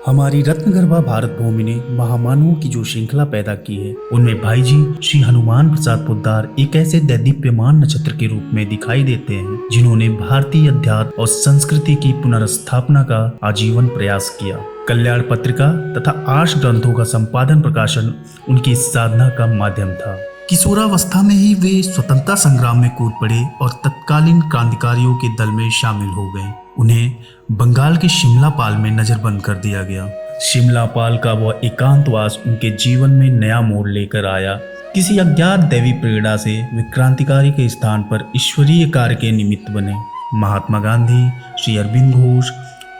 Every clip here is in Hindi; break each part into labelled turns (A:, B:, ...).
A: हमारी रत्नगर्भा भारत भूमि ने महामानवों की जो श्रृंखला पैदा की है, उनमें भाई जी श्री हनुमान प्रसाद पोद्दार एक ऐसे दैदीप्यमान नक्षत्र के रूप में दिखाई देते हैं, जिन्होंने भारतीय अध्यात्म और संस्कृति की पुनर्स्थापना का आजीवन प्रयास किया। कल्याण पत्रिका तथा आर्ष ग्रंथों का संपादन प्रकाशन उनकी साधना का माध्यम था। किशोरावस्था में ही वे स्वतंत्रता संग्राम में कूद पड़े और तत्कालीन क्रांतिकारियों के दल में शामिल हो गए। उन्हें बंगाल के शिमलापाल में नजरबंद कर दिया गया। शिमलापाल का वह एकांतवास उनके जीवन में नया मोड़ लेकर आया। किसी अज्ञात दैवी प्रेरणा से वे क्रांतिकारी के स्थान पर ईश्वरीय कार्य के निमित्त बने। महात्मा गांधी, श्री अरविंद घोष,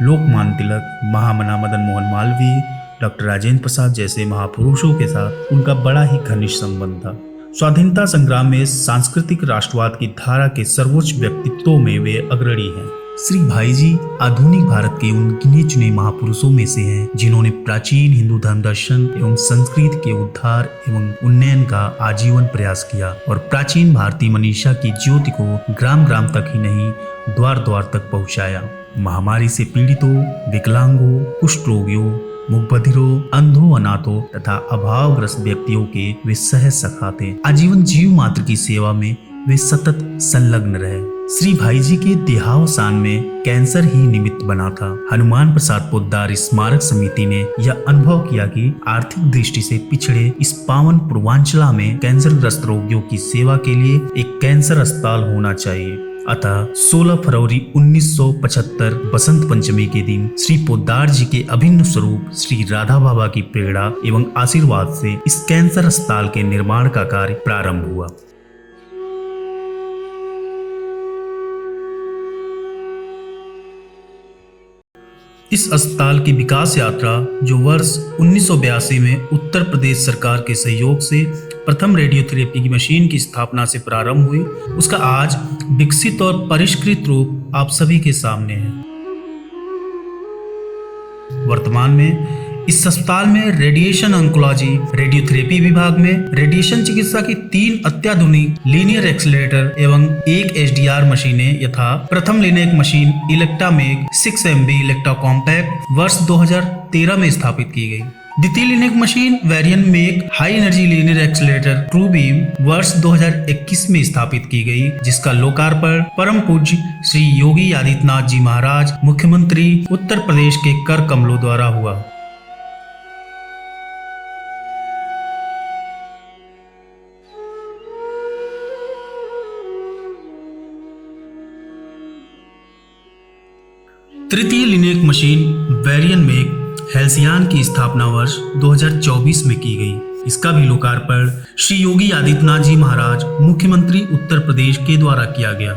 A: लोकमान्य तिलक, महामना मदन मोहन मालवीय, डॉक्टर राजेंद्र प्रसाद जैसे महापुरुषों के साथ उनका बड़ा ही घनिष्ठ संबंध था। स्वाधीनता संग्राम में सांस्कृतिक राष्ट्रवाद की धारा के सर्वोच्च व्यक्तित्वों में वे अग्रणी हैं। श्री भाई जी आधुनिक भारत के उन गिने चुने महापुरुषों में से हैं, जिन्होंने प्राचीन हिंदू धर्म दर्शन एवं संस्कृति के उद्धार एवं उन्नयन का आजीवन प्रयास किया और प्राचीन भारतीय मनीषा की ज्योति को ग्राम ग्राम तक ही नहीं, द्वार द्वार तक पहुंचाया। महामारी से पीड़ितों, विकलांगों, कुष्ठ रोगियों, मुखबधिरों, अंधों, अनाथों तथा अभावग्रस्त व्यक्तियों के वे सहज सखा थे। आजीवन जीव मात्र की सेवा में वे सतत संलग्न रहे। श्री भाई जी के देहावसान में कैंसर ही निमित्त बना था। हनुमान प्रसाद पोद्दार स्मारक समिति ने यह अनुभव किया कि आर्थिक दृष्टि से पिछड़े इस पावन पूर्वांचला में कैंसर ग्रस्त रोगियों की सेवा के लिए एक कैंसर अस्पताल होना चाहिए। अतः 16 फरवरी 1975 बसंत पंचमी के दिन श्री पोद्दार जी के अभिन्न स्वरूप श्री राधा बाबा की प्रेरणा एवं आशीर्वाद से इस कैंसर अस्पताल के निर्माण का कार्य प्रारंभ हुआ। इस अस्पताल की विकास यात्रा, जो वर्ष 1982 में उत्तर प्रदेश सरकार के सहयोग से प्रथम रेडियोथेरेपी की मशीन की स्थापना से प्रारंभ हुई, उसका आज विकसित और परिष्कृत रूप आप सभी के सामने है। वर्तमान में इस अस्पताल में रेडिएशन ऑन्कोलॉजी, रेडियोथेरेपी विभाग में रेडिएशन चिकित्सा की 3 अत्याधुनिक लीनियर एक्सेलरेटर एवं 1 HDR मशीनें यथा प्रथम लिनेक मशीन इलेक्ट्रामेग 6 MB इलेक्ट्रा कॉम्पैक्ट वर्ष 2013 में स्थापित की गई। द्वितीय linac machine Varian make high energy linear accelerator true beam वर्ष 2021 में स्थापित की गई, जिसका लोकार्पण परम पूज्य श्री योगी आदित्यनाथ जी महाराज, मुख्यमंत्री उत्तर प्रदेश के कर कमलों द्वारा हुआ। तृतीय लिनेक मशीन वेरियन मेक हेल्सियान की स्थापना वर्ष 2024 में की गई। इसका भी लोकार्पण श्री योगी आदित्यनाथ जी महाराज, मुख्यमंत्री उत्तर प्रदेश के द्वारा किया गया।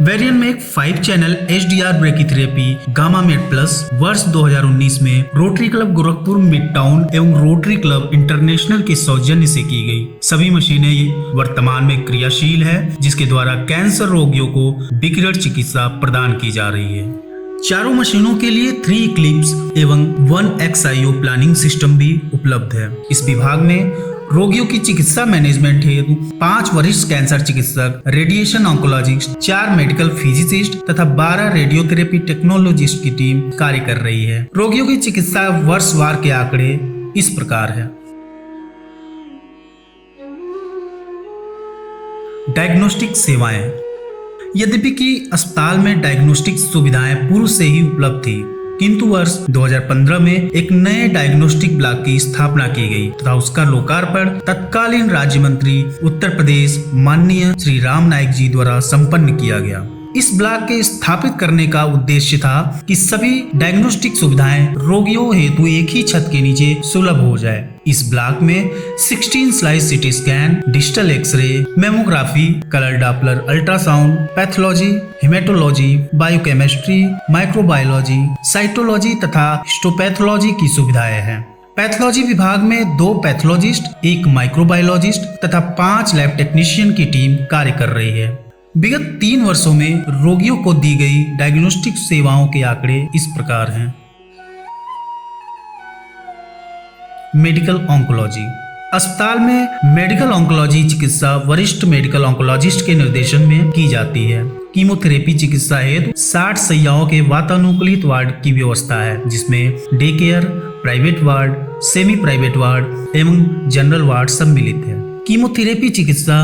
A: Varian make 5 channel HDR brachytherapy gamma med plus वर्ष 2019 में rotary club Gorakhpur mid town एवं रोटरी क्लब इंटरनेशनल के सौजन्य से की गई। सभी मशीनें वर्तमान में क्रियाशील है, जिसके द्वारा कैंसर रोगियों को विकिरण चिकित्सा प्रदान की जा रही है। चारों मशीनों के लिए 3 इक्लिप्स एवं 1 XIO प्लानिंग सिस्टम भी उपलब्ध है। इस विभाग में रोगियों की चिकित्सा मैनेजमेंट हेतु 5 वरिष्ठ कैंसर चिकित्सक, रेडिएशन ऑन्कोलॉजिस्ट, 4 मेडिकल फिजिसिस्ट तथा 12 रेडियोथेरेपी टेक्नोलॉजिस्ट की टीम कार्य कर रही है। रोगियों की चिकित्सा वर्षवार के आंकड़े इस प्रकार है। डायग्नोस्टिक सेवाएं। यद्यपि कि अस्पताल में डायग्नोस्टिक सुविधाएं पूर्व से ही उपलब्ध थी, किंतु वर्ष 2015 में एक नए डायग्नोस्टिक ब्लॉक की स्थापना की गई तथा उसका लोकार्पण तत्कालीन राज्य मंत्री उत्तर प्रदेश माननीय श्री राम नाईक जी द्वारा संपन्न किया गया। इस ब्लॉक के स्थापित करने का उद्देश्य था कि सभी डायग्नोस्टिक सुविधाएं रोगियों हेतु एक ही छत के नीचे सुलभ हो जाए। इस ब्लॉक में 16 slice CT scan, digital x-ray, mammography, colour Doppler ultrasound, pathology, haematology, biochemistry, microbiology, cytology तथा हिस्टोपैथोलॉजी की सुविधाएं हैं। पैथोलॉजी विभाग में 2 पैथोलॉजिस्ट, 1 माइक्रोबायोलॉजिस्ट तथा 5 लैब टेक्नीशियन की टीम कार्य कर रही है। विगत 3 वर्षों में रोगियों को दी गई डायग्नोस्टिक सेवाओं के आंकड़े इस प्रकार हैं। Medical oncology. अस्पताल में मेडिकल ऑन्कोलॉजी चिकित्सा वरिष्ठ मेडिकल ऑन्कोलॉजिस्ट के निर्देशन में की जाती है। कीमोथेरेपी चिकित्सा हेतु 60 शैय्याओं के वातानुकूलित वार्ड की व्यवस्था है, जिसमें day care, private ward, semi private ward एवं जनरल वार्ड सम्मिलित है। कीमोथेरेपी चिकित्सा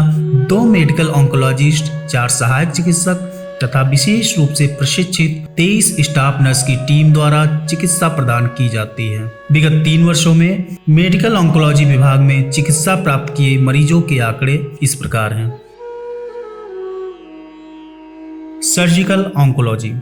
A: 2 मेडिकल ऑन्कोलॉजिस्ट, 4 सहायक चिकित्सक तथा विशेष रूप से प्रशिक्षित 23 स्टाफ नर्स की टीम द्वारा चिकित्सा प्रदान की जाती है। विगत 3 वर्षों में मेडिकल ऑन्कोलॉजी विभाग में चिकित्सा प्राप्त किए मरीजों के आंकड़े इस प्रकार हैं। Surgical oncology.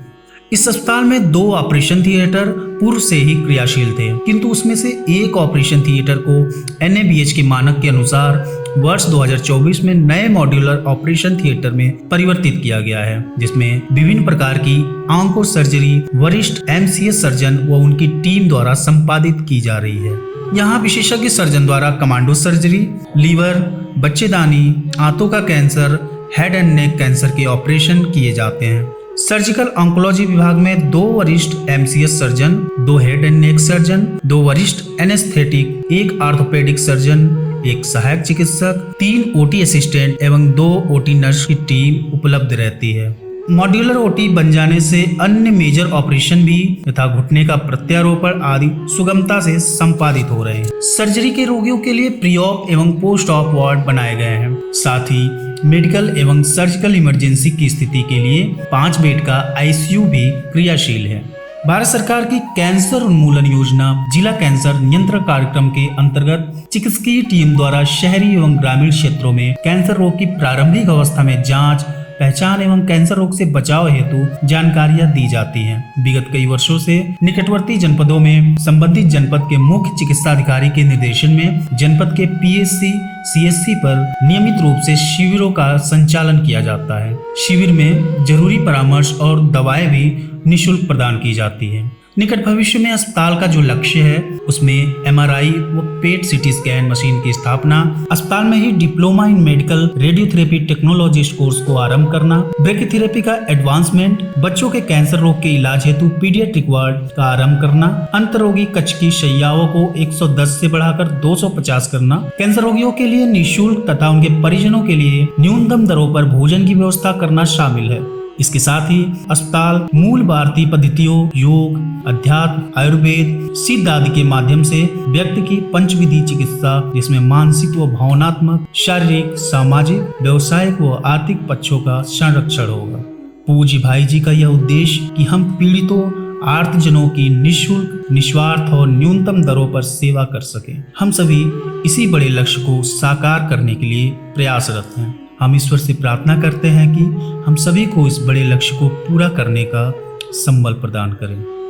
A: इस अस्पताल में 2 ऑपरेशन थिएटर पूर्व से ही क्रियाशील थे, किंतु उसमें से एक ऑपरेशन थिएटर को NABH के मानक के अनुसार वर्ष 2024 में नए मॉड्यूलर ऑपरेशन थिएटर में परिवर्तित किया गया है, जिसमें विभिन्न प्रकार की ऑन्को सर्जरी वरिष्ठ MCS सर्जन व उनकी टीम द्वारा संपादित की जा रही है। यहाँ विशेषज्ञ सर्जन द्वारा कमांडो सर्जरी, लीवर, बच्चेदानी, आंतों का cancer, head and neck cancer के ऑपरेशन किए जाते हैं। सर्जिकल ऑन्कोलॉजी विभाग में 2 वरिष्ठ MCS surgeon, 2 head and neck surgeon, 2 वरिष्ठ एनेस्थेटिक, 1 ऑर्थोपेडिक सर्जन, 1 सहायक चिकित्सक, 3 OT असिस्टेंट एवं 2 OT नर्स की टीम उपलब्ध रहती है। मॉड्यूलर OT बन जाने से अन्य मेजर ऑपरेशन भी तथा घुटने का प्रत्यारोपण आदि सुगमता से संपादित हो रहे हैं। सर्जरी के रोगियों के लिए प्री ऑप एवं पोस्ट ऑप वार्ड बनाए गए हैं। साथ ही मेडिकल एवं सर्जिकल इमरजेंसी की स्थिति के लिए 5 बेड का ICU भी क्रियाशील है। भारत सरकार की कैंसर उन्मूलन योजना जिला कैंसर नियंत्रण कार्यक्रम के अंतर्गत चिकित्सकीय टीम द्वारा शहरी एवं ग्रामीण क्षेत्रों में कैंसर रोग की प्रारंभिक अवस्था में जांच, पहचान एवं कैंसर रोग से बचाव हेतु जानकारियां दी जाती हैं। विगत कई वर्षों से निकटवर्ती जनपदों में संबंधित जनपद के मुख्य चिकित्सा अधिकारी के निर्देशन में जनपद के PSC, CSC पर नियमित रूप से शिविरों का संचालन किया जाता है। शिविर में जरूरी परामर्श और दवाएं भी निःशुल्क प्रदान की जाती है। निकट भविष्य में अस्पताल का जो लक्ष्य है उसमें MRI व पेट CT स्कैन मशीन की स्थापना, अस्पताल में ही diploma in medical radiotherapy technologist course को आरंभ करना, ब्रैकीथेरेपी का एडवांसमेंट, बच्चों के कैंसर रोग के इलाज हेतु पीडियाट्रिक वार्ड का आरंभ करना, अंतरोगी कक्ष की शैय्याओं को 110 से बढ़ाकर 250 करना, कैंसर रोगियों के लिए निःशुल्क तथा उनके परिजनों के लिए न्यूनतम दरों पर भोजन की व्यवस्था करना शामिल है। इसके साथ ही अस्पताल मूल भारतीय पद्धतियों योग, अध्यात्म, आयुर्वेद, सिद्ध आदि के माध्यम से व्यक्ति की पंचविधि चिकित्सा, जिसमें मानसिक व भावनात्मक, शारीरिक, सामाजिक, व्यवसायिक व आर्थिक पक्षों का संरक्षण होगा। पूज्य भाई जी का यह उद्देश्य कि हम पीड़ितों आर्तजनों की निःशुल्क, निस्वार्थ और न्यूनतम दरों पर सेवा कर सकें। हम सभी इसी बड़े लक्ष्य को साकार करने के लिए प्रयासरत हैं। हम ईश्वर से प्रार्थना करते हैं कि हम सभी को इस बड़े लक्ष्य को पूरा करने का संबल प्रदान करें।